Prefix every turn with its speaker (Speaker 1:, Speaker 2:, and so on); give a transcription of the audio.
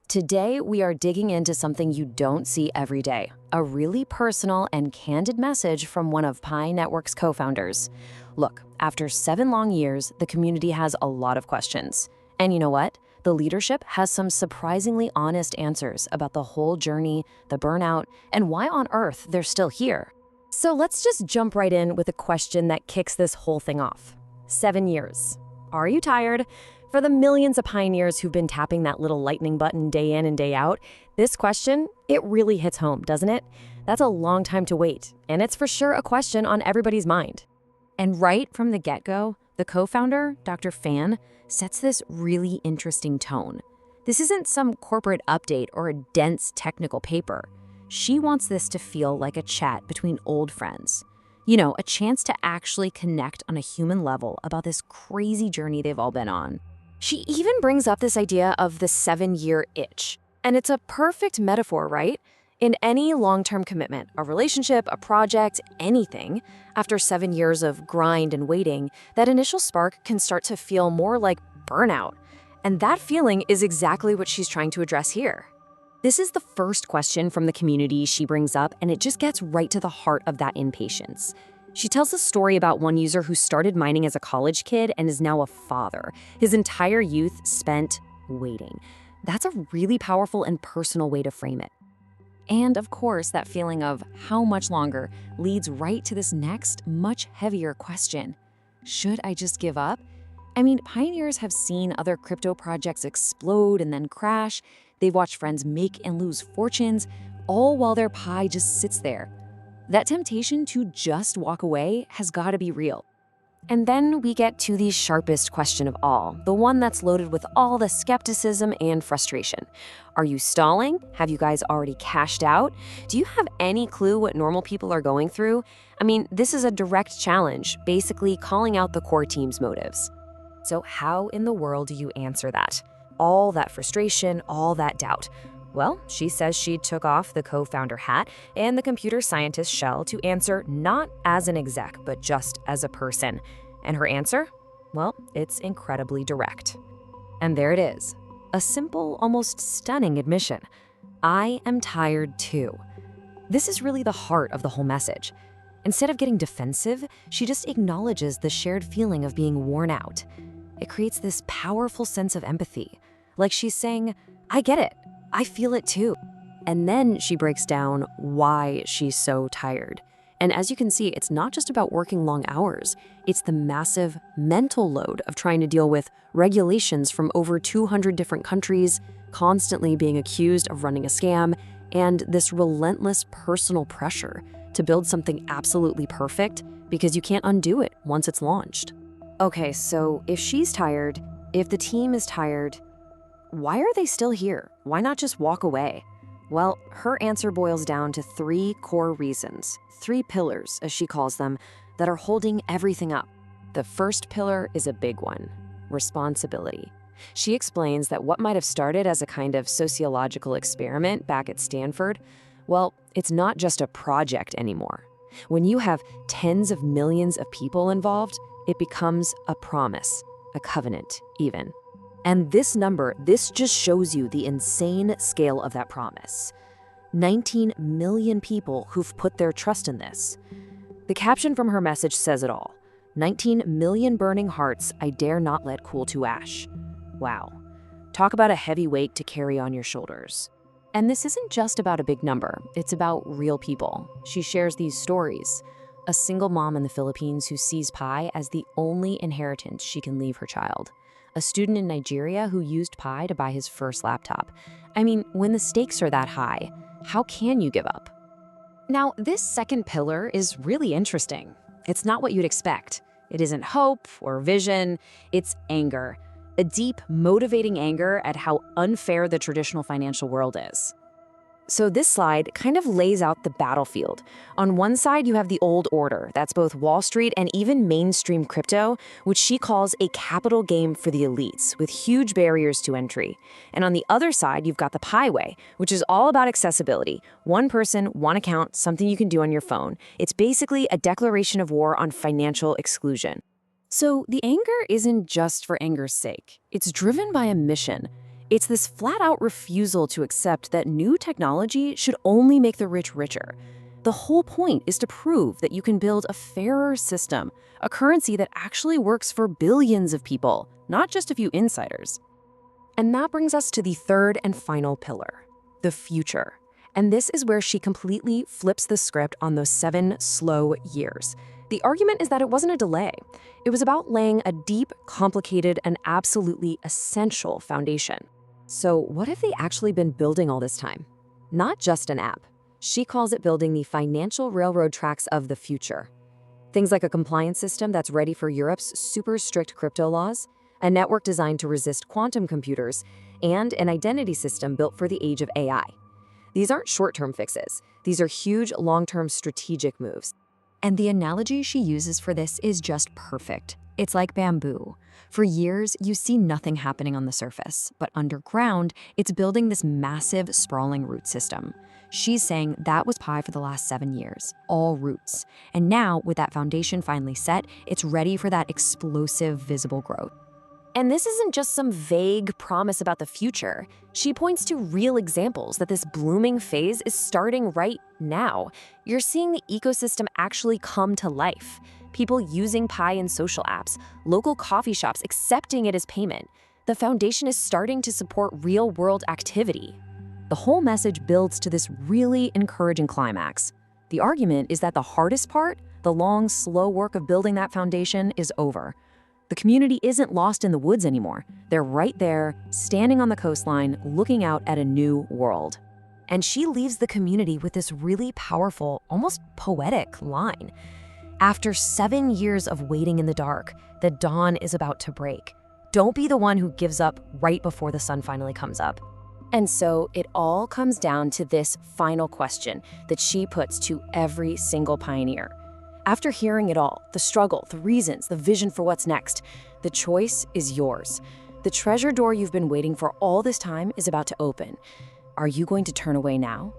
Speaker 1: Today, we are digging into something you don't see every day, a really personal and candid message from one of Pi Network's co-founders. Look, after 7 long years, the community has a lot of questions. And you know what? The leadership has some surprisingly honest answers about the whole journey, the burnout, and why on earth they're still here. So let's just jump right in with a question that kicks this whole thing off. 7 years. Are you tired? For the millions of pioneers who've been tapping that little lightning button day in and day out, this question, it really hits home, doesn't it? That's a long time to wait, and it's for sure a question on everybody's mind. And right from the get-go, the co-founder, Dr. Fan, sets this really interesting tone. This isn't some corporate update or a dense technical paper. She wants this to feel like a chat between old friends. You know, a chance to actually connect on a human level about this crazy journey they've all been on. She even brings up this idea of the 7-year itch. And it's a perfect metaphor, right? In any long-term commitment, a relationship, a project, anything, after 7 years of grind and waiting, that initial spark can start to feel more like burnout. And that feeling is exactly what she's trying to address here. This is the first question from the community she brings up, and it just gets right to the heart of that impatience. She tells a story about one user who started mining as a college kid and is now a father. His entire youth spent waiting. That's a really powerful and personal way to frame it. And of course, that feeling of how much longer leads right to this next, much heavier question. Should I just give up? I mean, pioneers have seen other crypto projects explode and then crash. They've watched friends make and lose fortunes, all while their pie just sits there. That temptation to just walk away has got to be real. And then we get to the sharpest question of all, the one that's loaded with all the skepticism and frustration. Are you stalling? Have you guys already cashed out? Do you have any clue what normal people are going through? I mean, this is a direct challenge, basically calling out the core team's motives. So how in the world do you answer that? All that frustration, all that doubt. Well, she says she took off the co-founder hat and the computer scientist shell to answer not as an exec, but just as a person. And her answer? Well, it's incredibly direct. And there it is. A simple, almost stunning admission. I am tired too. This is really the heart of the whole message. Instead of getting defensive, she just acknowledges the shared feeling of being worn out. It creates this powerful sense of empathy. Like she's saying, I get it. I feel it too. And then she breaks down why she's so tired. And as you can see, it's not just about working long hours. It's the massive mental load of trying to deal with regulations from over 200 different countries, constantly being accused of running a scam, and this relentless personal pressure to build something absolutely perfect because you can't undo it once it's launched. Okay, so if she's tired, if the team is tired, why are they still here? Why not just walk away? Well, her answer boils down to 3 core reasons, 3 pillars, as she calls them, that are holding everything up. The first pillar is a big one, responsibility. She explains that what might have started as a kind of sociological experiment back at Stanford, well, it's not just a project anymore. When you have tens of millions of people involved, it becomes a promise, a covenant even. And this number, this just shows you the insane scale of that promise. 19 million people who've put their trust in this. The caption from her message says it all. 19 million burning hearts I dare not let cool to ash. Wow. Talk about a heavy weight to carry on your shoulders. And this isn't just about a big number, it's about real people. She shares these stories. A single mom in the Philippines who sees Pi as the only inheritance she can leave her child. A student in Nigeria who used Pi to buy his first laptop. I mean, when the stakes are that high, how can you give up? Now, this second pillar is really interesting. It's not what you'd expect. It isn't hope or vision, it's anger. A deep, motivating anger at how unfair the traditional financial world is. So this slide kind of lays out the battlefield. On one side, you have the old order. That's both Wall Street and even mainstream crypto, which she calls a capital game for the elites, with huge barriers to entry. And on the other side, you've got the Pi way, which is all about accessibility. One person, one account, something you can do on your phone. It's basically a declaration of war on financial exclusion. So the anger isn't just for anger's sake. It's driven by a mission. It's this flat-out refusal to accept that new technology should only make the rich richer. The whole point is to prove that you can build a fairer system, a currency that actually works for billions of people, not just a few insiders. And that brings us to the third and final pillar, the future. And this is where she completely flips the script on those 7 slow years. The argument is that it wasn't a delay. It was about laying a deep, complicated, and absolutely essential foundation. So what have they actually been building all this time? Not just an app. She calls it building the financial railroad tracks of the future. Things like a compliance system that's ready for Europe's super strict crypto laws, a network designed to resist quantum computers, and an identity system built for the age of AI. These aren't short-term fixes. These are huge, long-term strategic moves. And the analogy she uses for this is just perfect. It's like bamboo. For years, you see nothing happening on the surface, but underground, it's building this massive, sprawling root system. She's saying that was pie for the last 7 years, all roots. And now, with that foundation finally set, it's ready for that explosive, visible growth. And this isn't just some vague promise about the future. She points to real examples that this blooming phase is starting right now. You're seeing the ecosystem actually come to life. People using Pi in social apps, local coffee shops accepting it as payment. The foundation is starting to support real-world activity. The whole message builds to this really encouraging climax. The argument is that the hardest part, the long, slow work of building that foundation, is over. The community isn't lost in the woods anymore. They're right there, standing on the coastline, looking out at a new world. And she leaves the community with this really powerful, almost poetic line. After 7 years of waiting in the dark, the dawn is about to break. Don't be the one who gives up right before the sun finally comes up. And so it all comes down to this final question that she puts to every single pioneer. After hearing it all, the struggle, the reasons, the vision for what's next, the choice is yours. The treasure door you've been waiting for all this time is about to open. Are you going to turn away now?